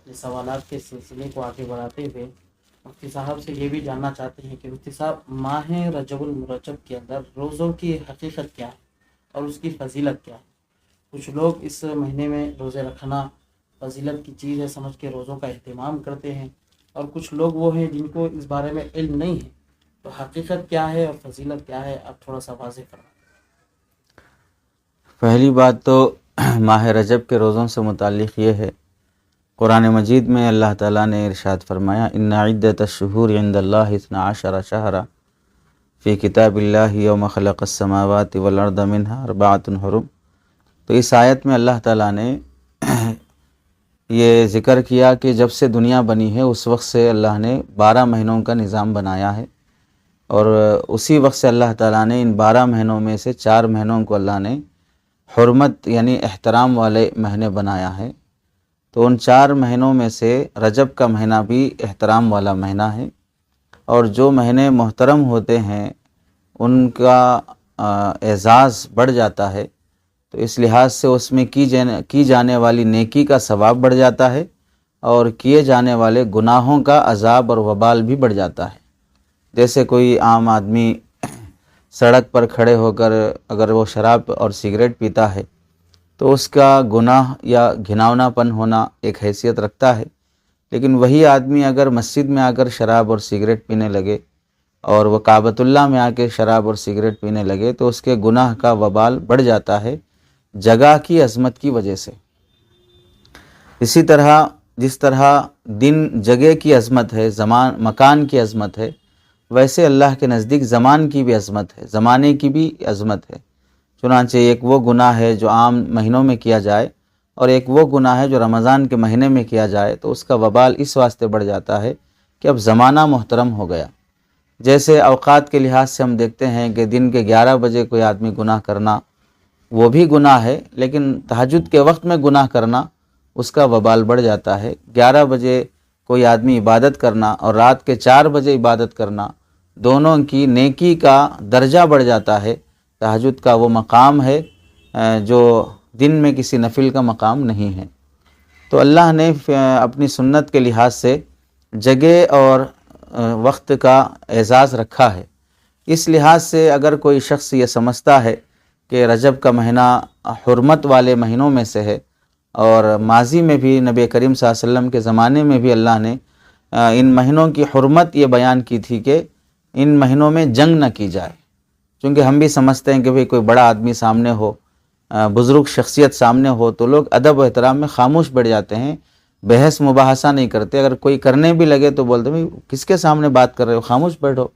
یہ سوالات کے سلسلے کو آگے بڑھاتے ہوئے مفتی صاحب سے یہ بھی جاننا چاہتے ہیں کہ مفتی صاحب، ماہ رجب المرجب کے اندر روزوں کی حقیقت کیا ہے اور اس کی فضیلت کیا ہے؟ کچھ لوگ اس مہینے میں روزے رکھنا فضیلت کی چیز ہے سمجھ کے روزوں کا اہتمام کرتے ہیں، اور کچھ لوگ وہ ہیں جن کو اس بارے میں علم نہیں ہے، تو حقیقت کیا ہے اور فضیلت کیا ہے؟ آپ تھوڑا سا واضح فرمائیں۔ پہلی بات تو ماہ رجب کے روزوں سے متعلق یہ ہے، قرآن مجید میں اللہ تعالیٰ نے ارشاد فرمایا ان عدۃ الشہور عند اللہ 12 شہرا فی کتاب اللہ یوم خلق السماوات والارض منها 4 حرم۔ تو اس آیت میں اللہ تعالیٰ نے یہ ذکر کیا کہ جب سے دنیا بنی ہے اس وقت سے اللہ نے 12 مہینوں کا نظام بنایا ہے، اور اسی وقت سے اللہ تعالیٰ نے ان 12 مہینوں میں سے 4 مہینوں کو اللہ نے حرمت یعنی احترام والے مہینے بنایا ہے۔ تو ان 4 مہینوں میں سے رجب کا مہینہ بھی احترام والا مہینہ ہے، اور جو مہینے محترم ہوتے ہیں ان کا اعزاز بڑھ جاتا ہے، تو اس لحاظ سے اس میں کی جانے والی نیکی کا ثواب بڑھ جاتا ہے، اور کیے جانے والے گناہوں کا عذاب اور وبال بھی بڑھ جاتا ہے۔ جیسے کوئی عام آدمی سڑک پر کھڑے ہو کر اگر وہ شراب اور سگریٹ پیتا ہے تو اس کا گناہ یا گھناؤنا پن ہونا ایک حیثیت رکھتا ہے، لیکن وہی آدمی اگر مسجد میں آ کر شراب اور سگریٹ پینے لگے اور وہ کعبۃ اللہ میں آ کے شراب اور سگریٹ پینے لگے تو اس کے گناہ کا وبال بڑھ جاتا ہے جگہ کی عظمت کی وجہ سے۔ اسی طرح جس طرح دن جگہ کی عظمت ہے، زمان مکان کی عظمت ہے، ویسے اللہ کے نزدیک زمان کی بھی عظمت ہے، زمانے کی بھی عظمت ہے۔ چنانچہ ایک وہ گناہ ہے جو عام مہینوں میں کیا جائے، اور ایک وہ گناہ ہے جو رمضان کے مہینے میں کیا جائے، تو اس کا وبال اس واسطے بڑھ جاتا ہے کہ اب زمانہ محترم ہو گیا۔ جیسے اوقات کے لحاظ سے ہم دیکھتے ہیں کہ دن کے 11 بجے کوئی آدمی گناہ کرنا وہ بھی گناہ ہے، لیکن تہجد کے وقت میں گناہ کرنا اس کا وبال بڑھ جاتا ہے۔ 11 بجے کوئی آدمی عبادت کرنا اور رات کے 4 بجے عبادت کرنا، دونوں کی نیکی کا درجہ بڑھ جاتا ہے۔ تہجد کا وہ مقام ہے جو دن میں کسی نفل کا مقام نہیں ہے۔ تو اللہ نے اپنی سنت کے لحاظ سے جگہ اور وقت کا اعزاز رکھا ہے۔ اس لحاظ سے اگر کوئی شخص یہ سمجھتا ہے کہ رجب کا مہینہ حرمت والے مہینوں میں سے ہے، اور ماضی میں بھی نبی کریم صلی اللہ علیہ وسلم کے زمانے میں بھی اللہ نے ان مہینوں کی حرمت یہ بیان کی تھی کہ ان مہینوں میں جنگ نہ کی جائے، چونکہ ہم بھی سمجھتے ہیں کہ بھئی کوئی بڑا آدمی سامنے ہو، بزرگ شخصیت سامنے ہو، تو لوگ ادب و احترام میں خاموش بیٹھ جاتے ہیں، بحث مباحثہ نہیں کرتے۔ اگر کوئی کرنے بھی لگے تو بولتے ہیں کس کے سامنے بات کر رہے ہو، خاموش بیٹھو۔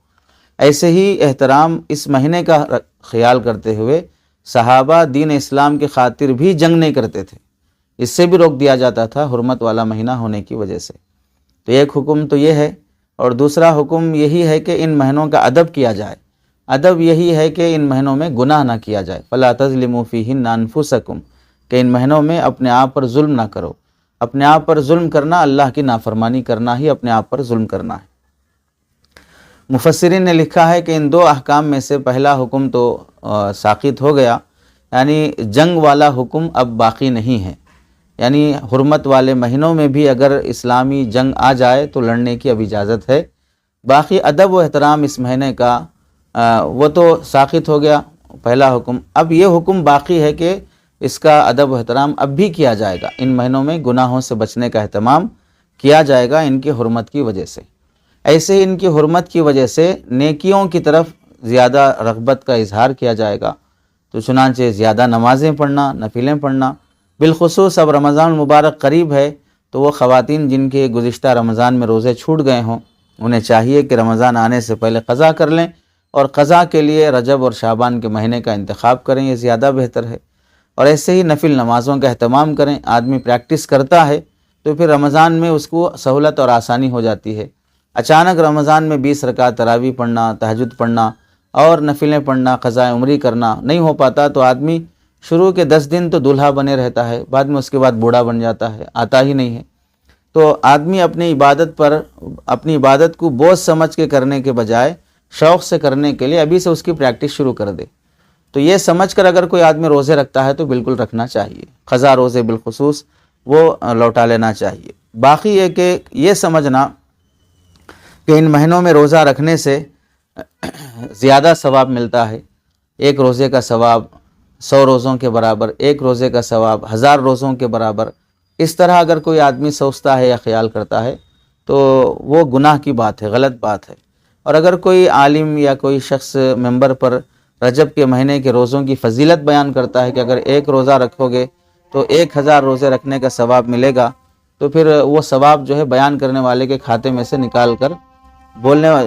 ایسے ہی احترام اس مہینے کا خیال کرتے ہوئے صحابہ دین اسلام کی خاطر بھی جنگ نہیں کرتے تھے، اس سے بھی روک دیا جاتا تھا حرمت والا مہینہ ہونے کی وجہ سے۔ تو ایک حکم تو یہ ہے، اور دوسرا حکم یہی ہے کہ ان مہینوں کا ادب کیا جائے۔ ادب یہی ہے کہ ان مہینوں میں گناہ نہ کیا جائے، فَلَا تَظْلِمُوا فِيهِنَّ أَنفُسَكُمْ، کہ ان مہینوں میں اپنے آپ پر ظلم نہ کرو۔ اپنے آپ پر ظلم کرنا اللہ کی نافرمانی کرنا ہی اپنے آپ پر ظلم کرنا ہے۔ مفسرین نے لکھا ہے کہ ان 2 احکام میں سے پہلا حکم تو ساقط ہو گیا، یعنی جنگ والا حکم اب باقی نہیں ہے، یعنی حرمت والے مہینوں میں بھی اگر اسلامی جنگ آ جائے تو لڑنے کی اب اجازت ہے۔ باقی ادب و احترام اس مہینے کا وہ تو ساقط ہو گیا پہلا حکم۔ اب یہ حکم باقی ہے کہ اس کا ادب و احترام اب بھی کیا جائے گا، ان مہینوں میں گناہوں سے بچنے کا اہتمام کیا جائے گا ان کی حرمت کی وجہ سے۔ ایسے ہی ان کی حرمت کی وجہ سے نیکیوں کی طرف زیادہ رغبت کا اظہار کیا جائے گا، تو چنانچہ زیادہ نمازیں پڑھنا، نفلیں پڑھنا، بالخصوص اب رمضان المبارک قریب ہے تو وہ خواتین جن کے گزشتہ رمضان میں روزے چھوٹ گئے ہوں انہیں چاہیے کہ رمضان آنے سے پہلے قضا کر لیں، اور قضا کے لیے رجب اور شعبان کے مہینے کا انتخاب کریں، یہ زیادہ بہتر ہے۔ اور ایسے ہی نفل نمازوں کا اہتمام کریں۔ آدمی پریکٹس کرتا ہے تو پھر رمضان میں اس کو سہولت اور آسانی ہو جاتی ہے۔ اچانک رمضان میں 20 رکعت تراویح پڑھنا، تہجد پڑھنا اور نفلیں پڑھنا، قضاء عمری کرنا نہیں ہو پاتا، تو آدمی شروع کے 10 دن تو دولہا بنے رہتا ہے، بعد میں اس کے بعد بوڑھا بن جاتا ہے، آتا ہی نہیں ہے۔ تو آدمی اپنی عبادت کو بوجھ سمجھ کے کرنے کے بجائے شوق سے کرنے کے لیے ابھی سے اس کی پریکٹس شروع کر دے۔ تو یہ سمجھ کر اگر کوئی آدمی روزے رکھتا ہے تو بالکل رکھنا چاہیے، قضا روزے بالخصوص وہ لوٹا لینا چاہیے۔ باقی یہ کہ یہ سمجھنا کہ ان مہینوں میں روزہ رکھنے سے زیادہ ثواب ملتا ہے، ایک روزے کا ثواب 100 روزوں کے برابر، ایک روزے کا ثواب 1000 روزوں کے برابر، اس طرح اگر کوئی آدمی سوچتا ہے یا خیال کرتا ہے تو وہ گناہ کی بات ہے، غلط بات ہے۔ اور اگر کوئی عالم یا کوئی شخص ممبر پر رجب کے مہینے کے روزوں کی فضیلت بیان کرتا ہے کہ اگر ایک روزہ رکھو گے تو 1000 روزے رکھنے کا ثواب ملے گا، تو پھر وہ ثواب جو ہے بیان کرنے والے کے کھاتے میں سے نکال کر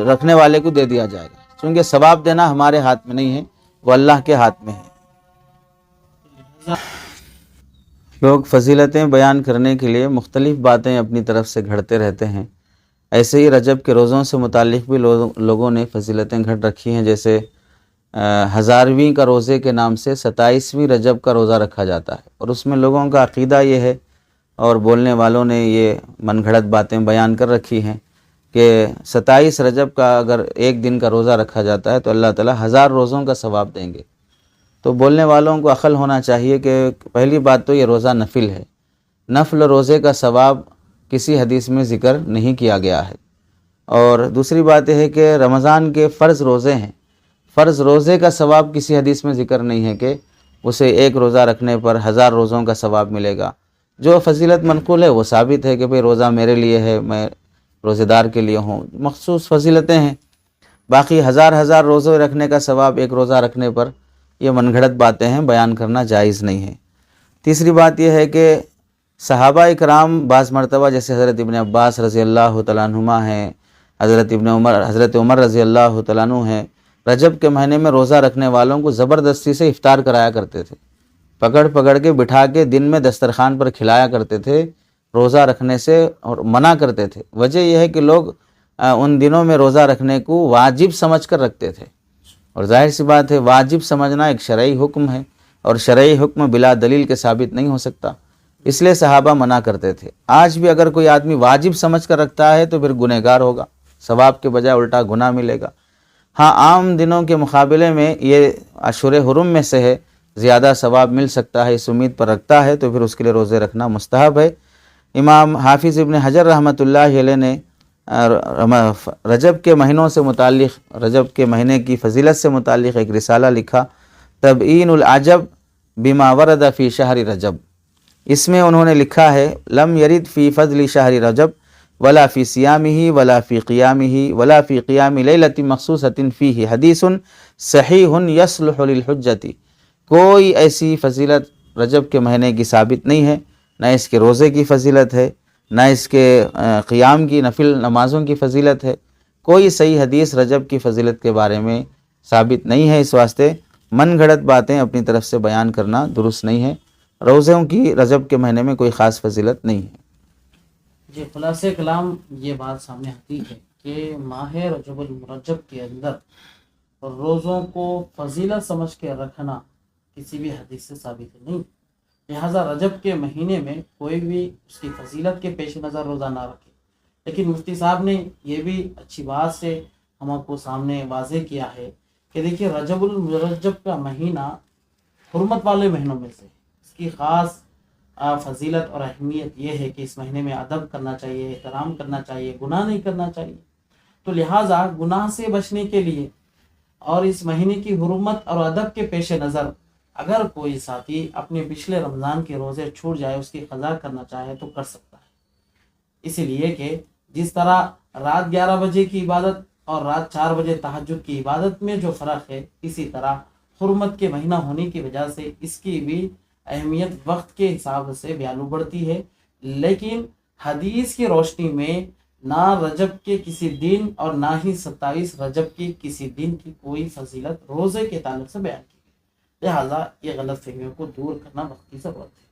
رکھنے والے کو دے دیا جائے گا، چونکہ ثواب دینا ہمارے ہاتھ میں نہیں ہے، وہ اللہ کے ہاتھ میں ہے۔ لوگ فضیلتیں بیان کرنے کے لیے مختلف باتیں اپنی طرف سے گھڑتے رہتے ہیں، ایسے ہی رجب کے روزوں سے متعلق بھی لوگوں نے فضیلتیں گھڑ رکھی ہیں، جیسے 1000ویں کا روزے کے نام سے 27ویں رجب کا روزہ رکھا جاتا ہے، اور اس میں لوگوں کا عقیدہ یہ ہے اور بولنے والوں نے یہ من گھڑت باتیں بیان کر رکھی ہیں کہ 27 رجب کا اگر ایک دن کا روزہ رکھا جاتا ہے تو اللہ تعالیٰ 1000 روزوں کا ثواب دیں گے۔ تو بولنے والوں کو عقل ہونا چاہیے کہ پہلی بات تو یہ روزہ نفل ہے، نفل روزے کا ثواب کسی حدیث میں ذکر نہیں کیا گیا ہے، اور دوسری بات یہ ہے کہ رمضان کے فرض روزے ہیں، فرض روزے کا ثواب کسی حدیث میں ذکر نہیں ہے کہ اسے ایک روزہ رکھنے پر 1000 روزوں کا ثواب ملے گا۔ جو فضیلت منقول ہے وہ ثابت ہے کہ بھئی روزہ میرے لیے ہے، میں روزے دار کے لیے ہوں، مخصوص فضیلتیں ہیں۔ باقی 1000 روزے رکھنے کا ثواب ایک روزہ رکھنے پر، یہ من گھڑت باتیں ہیں، بیان کرنا جائز نہیں ہے۔ تیسری بات یہ ہے کہ صحابہ اکرام بعض مرتبہ جیسے حضرت ابن عباس رضی اللہ تعالیٰ عنہما ہیں، حضرت عمر رضی اللہ تعالیٰ عنہ ہیں، رجب کے مہینے میں روزہ رکھنے والوں کو زبردستی سے افطار کرایا کرتے تھے، پکڑ کے بٹھا کے دن میں دسترخوان پر کھلایا کرتے تھے، روزہ رکھنے سے اور منع کرتے تھے۔ وجہ یہ ہے کہ لوگ ان دنوں میں روزہ رکھنے کو واجب سمجھ کر رکھتے تھے، اور ظاہر سی بات ہے واجب سمجھنا ایک شرعی حکم ہے، اور شرعی حکم بلا دلیل کے ثابت نہیں ہو سکتا، اس لیے صحابہ منع کرتے تھے۔ آج بھی اگر کوئی آدمی واجب سمجھ کر رکھتا ہے تو پھر گنہگار ہوگا، ثواب کے بجائے الٹا گناہ ملے گا۔ ہاں، عام دنوں کے مقابلے میں یہ اشہر حرم میں سے ہے، زیادہ ثواب مل سکتا ہے، اس امید پر رکھتا ہے تو پھر اس کے لیے روزے رکھنا مستحب ہے۔ امام حافظ ابن حجر رحمۃ اللہ علیہ نے رجب کے مہینوں سے متعلق، رجب کے مہینے کی فضیلت سے متعلق ایک رسالہ لکھا، تبیین العجب بما ورد فی شہر رجب۔ اس میں انہوں نے لکھا ہے، لم یرد فی فضل شہر رجب ولا فی صیامہ ولا فی قیامہ ولا فی قیام لیلۃ مخصوصۃ فیہ حدیث صحیح یصلح للحجۃ۔ کوئی ایسی فضیلت رجب کے مہینے کی ثابت نہیں ہے، نہ اس کے روزے کی فضیلت ہے، نہ اس کے قیام کی نفل نمازوں کی فضیلت ہے، کوئی صحیح حدیث رجب کی فضیلت کے بارے میں ثابت نہیں ہے۔ اس واسطے من گھڑت باتیں اپنی طرف سے بیان کرنا درست نہیں ہے، روزوں کی رجب کے مہینے میں کوئی خاص فضیلت نہیں ہے۔ جی، خلاصہ کلام یہ بات سامنے آتی ہے کہ ماہ رجب المرجب کے اندر روزوں کو فضیلت سمجھ کے رکھنا کسی بھی حدیث سے ثابت نہیں، لہٰذا رجب کے مہینے میں کوئی بھی اس کی فضیلت کے پیش نظر روزہ نہ رکھے۔ لیکن مفتی صاحب نے یہ بھی اچھی بات سے ہم کو سامنے واضح کیا ہے کہ دیکھیے رجب المرجب کا مہینہ حرمت والے مہینوں میں سے، اس کی خاص فضیلت اور اہمیت یہ ہے کہ اس مہینے میں ادب کرنا چاہیے، احترام کرنا چاہیے، گناہ نہیں کرنا چاہیے۔ تو لہٰذا گناہ سے بچنے کے لیے اور اس مہینے کی حرمت اور ادب کے پیش نظر اگر کوئی ساتھی اپنے پچھلے رمضان کے روزے چھوٹ جائے، اس کی قضا کرنا چاہے تو کر سکتا ہے، اسی لیے کہ جس طرح رات 11 بجے کی عبادت اور رات 4 بجے تہجد کی عبادت میں جو فرق ہے، اسی طرح حرمت کے مہینہ ہونے کی وجہ سے اس کی بھی اہمیت وقت کے حساب سے ویلو بڑھتی ہے۔ لیکن حدیث کی روشنی میں نہ رجب کے کسی دن اور نہ ہی 27 رجب کی کسی دن کی کوئی فضیلت روزے کے تعلق سے بیان کی گئی، لہٰذا یہ غلط فہمیوں کو دور کرنا وقت کی ضرورت ہے۔